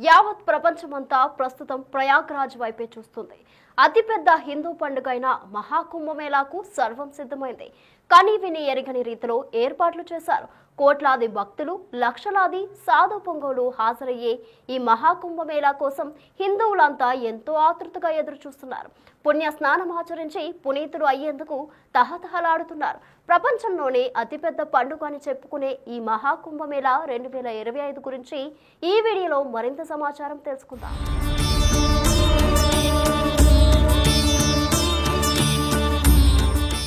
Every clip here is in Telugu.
యావత్ ప్రపంచమంతా ప్రస్తుతం ప్రయాగ్రాజ్ వైపే చూస్తుంది. అతిపెద్ద హిందూ పండుగ అయిన మహాకుంభమేళాకు సర్వం సిద్ధమైంది. కని విని ఎరగని రీతిలో ఏర్పాట్లు చేశారు. కోట్లాది భక్తులు, లక్షలాది సాధు పొంగోలు హాజరయ్యే ఈ మహాకుంభమేళా కోసం హిందువులంతా ఎంతో ఆతృతగా ఎదురు చూస్తున్నారు. పుణ్య స్నానం ఆచరించి పునీతులు అయ్యేందుకు తహతహలాడుతున్నారు. ప్రపంచంలోనే అతిపెద్ద పండుగ అని చెప్పుకునే ఈ మహాకుంభమేళా 2025 గురించి ఈ వీడియోలో మరింత సమాచారం తెలుసుకుందాం.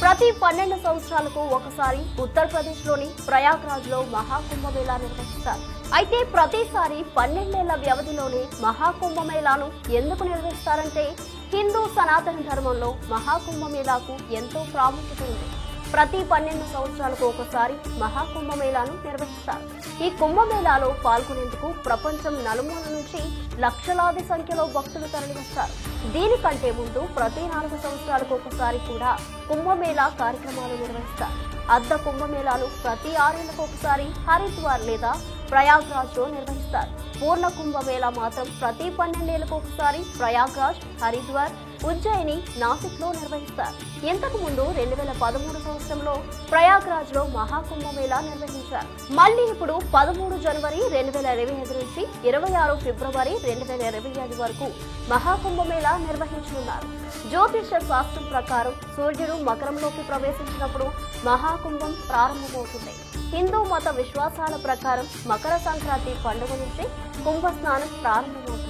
ప్రతి 12 సంవత్సరాలకు ఒకసారి ఉత్తరప్రదేశ్లోని ప్రయాగ్రాజ్లో మహాకుంభమేళా నిర్వహిస్తారు. అయితే ప్రతిసారి 12 ఏళ్ల వ్యవధిలోనే మహాకుంభమేళాను ఎందుకు నిర్వహిస్తారంటే హిందూ సనాతన ధర్మంలో మహాకుంభమేళాకు ఎంతో ప్రాముఖ్యత ఉంది. ప్రతి 12 సంవత్సరాలకు ఒకసారి మహాకుంభమేళాను నిర్వహిస్తారు. ఈ కుంభమేళాలో పాల్గొనేందుకు ప్రపంచం నలుమూల నుంచి లక్షలాది సంఖ్యలో భక్తులు తరలివస్తారు. దీనికంటే ముందు ప్రతి 4 సంవత్సరాలకు ఒకసారి కూడా కుంభమేళా కార్యక్రమాలు నిర్వహిస్తారు. అర్ధ కుంభమేళాలు ప్రతి 6 ఏళ్లకు ఒకసారి హరిద్వార్ లేదా ప్రయాగ్రాజ్ లో నిర్వహిస్తారు. పూర్ణ కుంభమేళా మాత్రం ప్రతి 12 ఏళ్లకు ఒకసారి ప్రయాగ్రాజ్, హరిద్వార్, ఉజ్జయిని, నాసిక్ లో నిర్వహిస్తారు. ఇంతకు ముందు 2013 సంవత్సరంలో ప్రయాగ్రాజ్ లో మహాకుంభమేళా నిర్వహించారు. మళ్లీ ఇప్పుడు 13 జనవరి 2025 నుంచి 26 ఫిబ్రవరి 2025 వరకు మహాకుంభమేళా నిర్వహించనున్నారు. జ్యోతిష శాస్త్రం ప్రకారం సూర్యుడు మకరంలోకి ప్రవేశించినప్పుడు మహాకుంభం ప్రారంభమవుతుంది. హిందూ మత విశ్వాసాల ప్రకారం మకర సంక్రాంతి పండుగ నుంచి కుంభ స్నానం ప్రారంభమవుతుంది.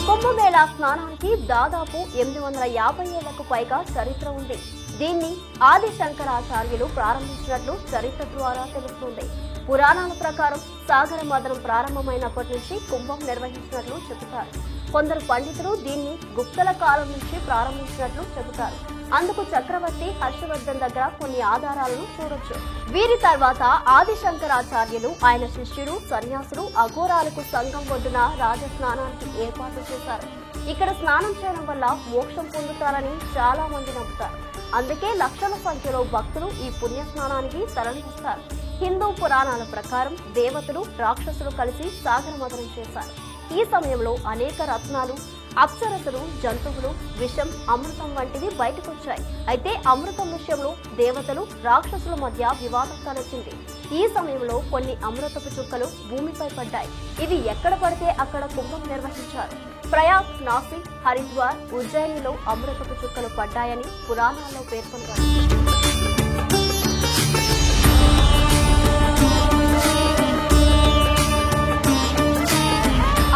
కుంభమేళా స్నానానికి దాదాపు 850 ఏళ్లకు పైగా చరిత్ర ఉంది. దీన్ని ఆది శంకరాచార్యులు ప్రారంభించినట్లు చరిత్ర ద్వారా తెలుస్తుంది. పురాణాల ప్రకారం సాగర మదనం ప్రారంభమైనప్పటి నుంచి కుంభం నిర్వహించినట్లు చెబుతారు. కొందరు పండితులు దీన్ని గుప్తల కాలం నుంచి ప్రారంభించినట్లు చెబుతారు. అందుకు చక్రవర్తి హర్షవర్ధన్ దగ్గర కొన్ని ఆధారాలను చూడొచ్చు. వీరి తర్వాత ఆది శంకరాచార్యులు, ఆయన శిష్యుడు, సన్యాసులు అఘోరాలకు సంఘం ఒడ్డున రాజస్నానానికి ఏర్పాటు చేశారు. ఇక్కడ స్నానం చేయడం వల్ల మోక్షం పొందుతారని చాలా మంది నమ్ముతారు. అందుకే లక్షల సంఖ్యలో భక్తులు ఈ పుణ్య స్నానానికి తరలివస్తారు. హిందూ పురాణాల ప్రకారం దేవతలు, రాక్షసులు కలిసి సాగర మదనం చేశారు. ఈ సమయంలో అనేక రత్నాలు, అప్సరసలు, జంతువులు, విషం, అమృతం వంటివి బయటకొచ్చాయి. అయితే అమృతం విషయంలో దేవతలు, రాక్షసుల మధ్య వివాదం తలెత్తింది. ఈ సమయంలో కొన్ని అమృతపు చుక్కలు భూమిపై పడ్డాయి. ఇవి ఎక్కడ పడితే అక్కడ కుంభం నిర్వహించారు. ప్రయాగ్, నాసిక్, హరిద్వార్, ఉజ్జయినిలో అమృతపు చుక్కలు పడ్డాయని పురాణాల్లో పేర్కొన్నారు.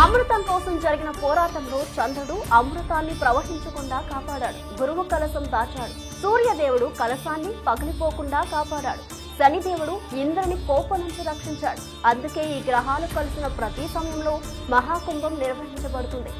అమృతం కోసం జరిగిన పోరాటంలో చంద్రుడు అమృతాన్ని ప్రవహించకుండా కాపాడాడు. గురువు కలశం దాచాడు. సూర్యదేవుడు కలశాన్ని పగిలిపోకుండా కాపాడాడు. శనిదేవుడు ఇంద్రుని కోపం నుంచి రక్షించాడు. అందుకే ఈ గ్రహాలు కలిసిన ప్రతి సమయంలో మహాకుంభం నిర్వహించబడుతుంది.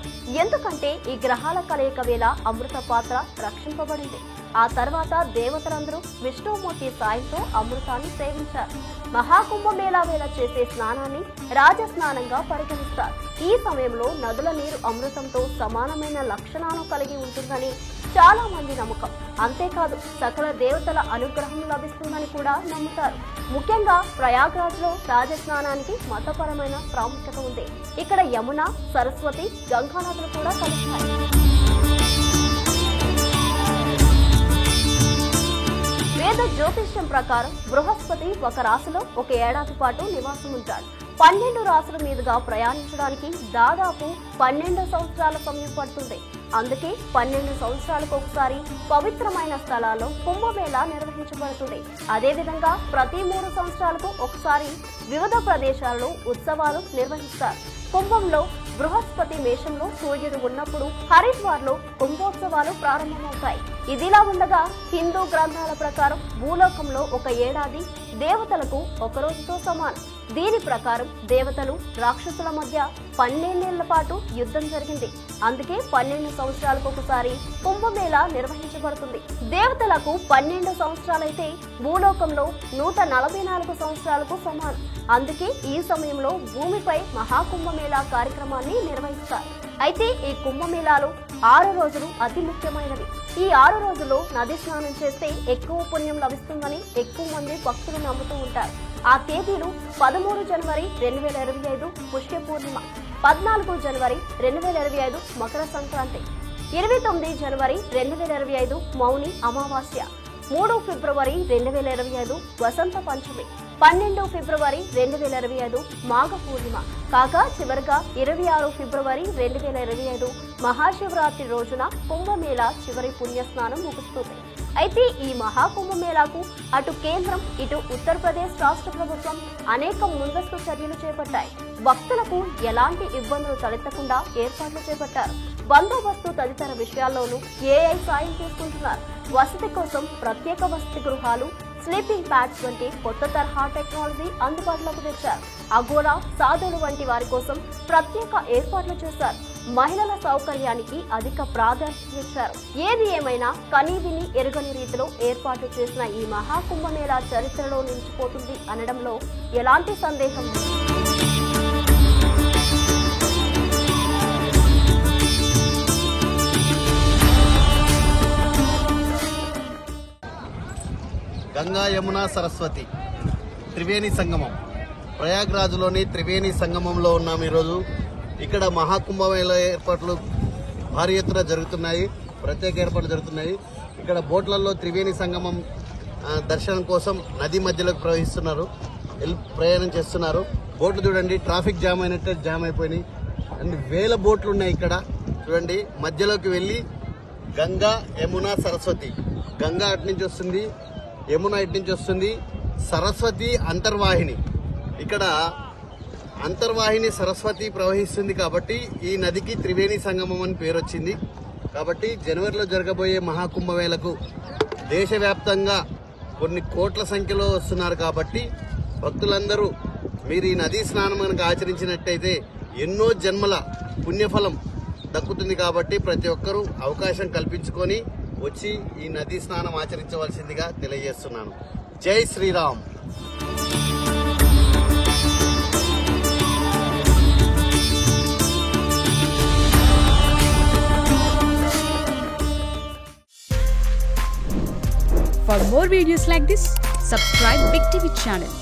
ఎందుకంటే ఈ గ్రహాల కలయిక వేళ అమృత పాత్ర రక్షింపబడింది. ఆ తర్వాత దేవతలందరూ విష్ణుమూర్తి సాయంతో అమృతాన్ని సేవించారు. మహాకుంభమేళా వేళ చేసే స్నానాన్ని రాజస్నానంగా పరిగణిస్తారు. ఈ సమయంలో నదుల నీరు అమృతంతో సమానమైన లక్షణాలను కలిగి ఉంటుందని చాలా మంది నమ్మకం. అంతేకాదు సకల దేవతల అనుగ్రహం లభిస్తుందని కూడా నమ్ముతారు. ముఖ్యంగా ప్రయాగ్రాజ్ లో రాజస్నానానికి మతపరమైన ప్రాముఖ్యత ఉంది. ఇక్కడ యమున, సరస్వతి, గంగా నదులు కూడా కలుస్తాయి. వేద జ్యోతిష్యం ప్రకారం బృహస్పతి ఒక రాశిలో ఒక ఏడాది పాటు నివాసం ఉంటాడు. 12 రాశుల మీదుగా ప్రయాణించడానికి దాదాపు 12 సంవత్సరాల సమయం పడుతుంది. అందుకే 12 సంవత్సరాలకు ఒకసారి పవిత్రమైన స్థలాల్లో కుంభమేళా నిర్వహించబడుతుంది. అదేవిధంగా ప్రతి 3 సంవత్సరాలకు ఒకసారి వివిధ ప్రదేశాలలో ఉత్సవాలు నిర్వహిస్తారు. కుంభంలో బృహస్పతి మేషంలో సూర్యుడు ఉన్నప్పుడు హరిద్వార్ లో కుంభోత్సవాలు ప్రారంభమవుతాయి. ఇదిలా ఉండగా హిందూ గ్రంథాల ప్రకారం భూలోకంలో ఒక ఏడాది దేవతలకు ఒక రోజుతో సమానం. దీని ప్రకారం దేవతలు, రాక్షసుల మధ్య 12 ఏళ్ల పాటు యుద్ధం జరిగింది. అందుకే 12 సంవత్సరాలకు ఒకసారి కుంభమేళా నిర్వహించబడుతుంది. భావించబడుతుంది. దేవతలకు 12 సంవత్సరాలైతే భూలోకంలో 144 సంవత్సరాలకు సమానం. అందుకే ఈ సమయంలో భూమిపై మహాకుంభమేళా కార్యక్రమాన్ని నిర్వహిస్తారు. అయితే ఈ కుంభమేళాలో 6 రోజులు అతి ముఖ్యమైనవి. ఈ 6 రోజుల్లో నది స్నానం చేస్తే ఎక్కువ పుణ్యం లభిస్తుందని ఎక్కువ మంది భక్తులు నమ్ముతూ ఉంటారు. ఆ తేదీలు 13 జనవరి 2025 పుష్య పూర్ణిమ, 14 జనవరి 2025 మకర సంక్రాంతి, 29 జనవరి 2025 మౌని అమావాస్య, 3 ఫిబ్రవరి 2025 వసంత పంచమి, 12 ఫిబ్రవరి 2025 మాఘ పూర్ణిమ కాగా చివరిగా 26 ఫిబ్రవరి 2025 మహాశివరాత్రి రోజున కుంభమేళా చివరి పుణ్యస్నానం ముగుస్తుంది. అయితే ఈ మహాకుంభమేళాకు అటు కేంద్రం ఇటు ఉత్తరప్రదేశ్ రాష్ట్ర ప్రభుత్వం అనేక ముందస్తు చర్యలు చేపట్టాయి. భక్తులకు ఎలాంటి ఇబ్బందులు తలెత్తకుండా ఏర్పాట్లు చేపట్టారు. బందోబస్తు తదితర విషయాల్లోనూ ఏఐ సాయం తీసుకుంటున్నారు. వసతి కోసం ప్రత్యేక వసతి గృహాలు, స్లీపింగ్ ప్యాడ్స్ వంటి కొత్త తరహా టెక్నాలజీ అందుబాటులోకి తెచ్చారు. అగోరా, సాధువులు వంటి వారి కోసం ప్రత్యేక ఏర్పాట్లు చేశారు. మహిళల సౌకర్యానికి అధిక ప్రాధాన్యత ఇచ్చారు. ఏది ఏమైనా కనీవిని ఎరుగని రీతిలో ఏర్పాట్లు చేసిన ఈ మహాకుంభమేళా చరిత్రలో నిలిచిపోతుంది అనడంలో ఎలాంటి సందేహం లేదు. గంగా యమున సరస్వతి త్రివేణి సంగమం, ప్రయాగ్రాజ్లోని త్రివేణి సంగమంలో ఉన్నాం ఈరోజు. ఇక్కడ మహాకుంభమేళా ఏర్పాట్లు భారీ ఎత్తున జరుగుతున్నాయి, ప్రత్యేక ఏర్పాట్లు జరుగుతున్నాయి. ఇక్కడ బోట్లలో త్రివేణి సంగమం దర్శనం కోసం నది మధ్యలోకి ప్రయాణం చేస్తున్నారు. బోట్లు చూడండి, ట్రాఫిక్ జామ్ అయినట్టే జామ్ అయిపోయినాయి. అన్ని వేల బోట్లు ఉన్నాయి ఇక్కడ చూడండి. మధ్యలోకి వెళ్ళి గంగా యమున సరస్వతి, గంగా అటు నుంచి వస్తుంది, యమున ఇటు నుంచి వస్తుంది, సరస్వతి అంతర్వాహిని. ఇక్కడ అంతర్వాహిని సరస్వతి ప్రవహిస్తుంది కాబట్టి ఈ నదికి త్రివేణి సంగమం అని పేరు వచ్చింది. కాబట్టి జనవరిలో జరగబోయే మహాకుంభమేళకు దేశవ్యాప్తంగా కొన్ని కోట్ల సంఖ్యలో వస్తున్నారు. కాబట్టి భక్తులందరూ మీరు ఈ నదీ స్నానం కనుక ఆచరించినట్టయితే ఎన్నో జన్మల పుణ్యఫలం దక్కుతుంది. కాబట్టి ప్రతి ఒక్కరూ అవకాశం కల్పించుకొని వచ్చి ఈ నదీ స్నానం ఆచరించవలసిందిగా తెలియజేస్తున్నాను. జై Sriram. For more videos like this, subscribe Big TV channel.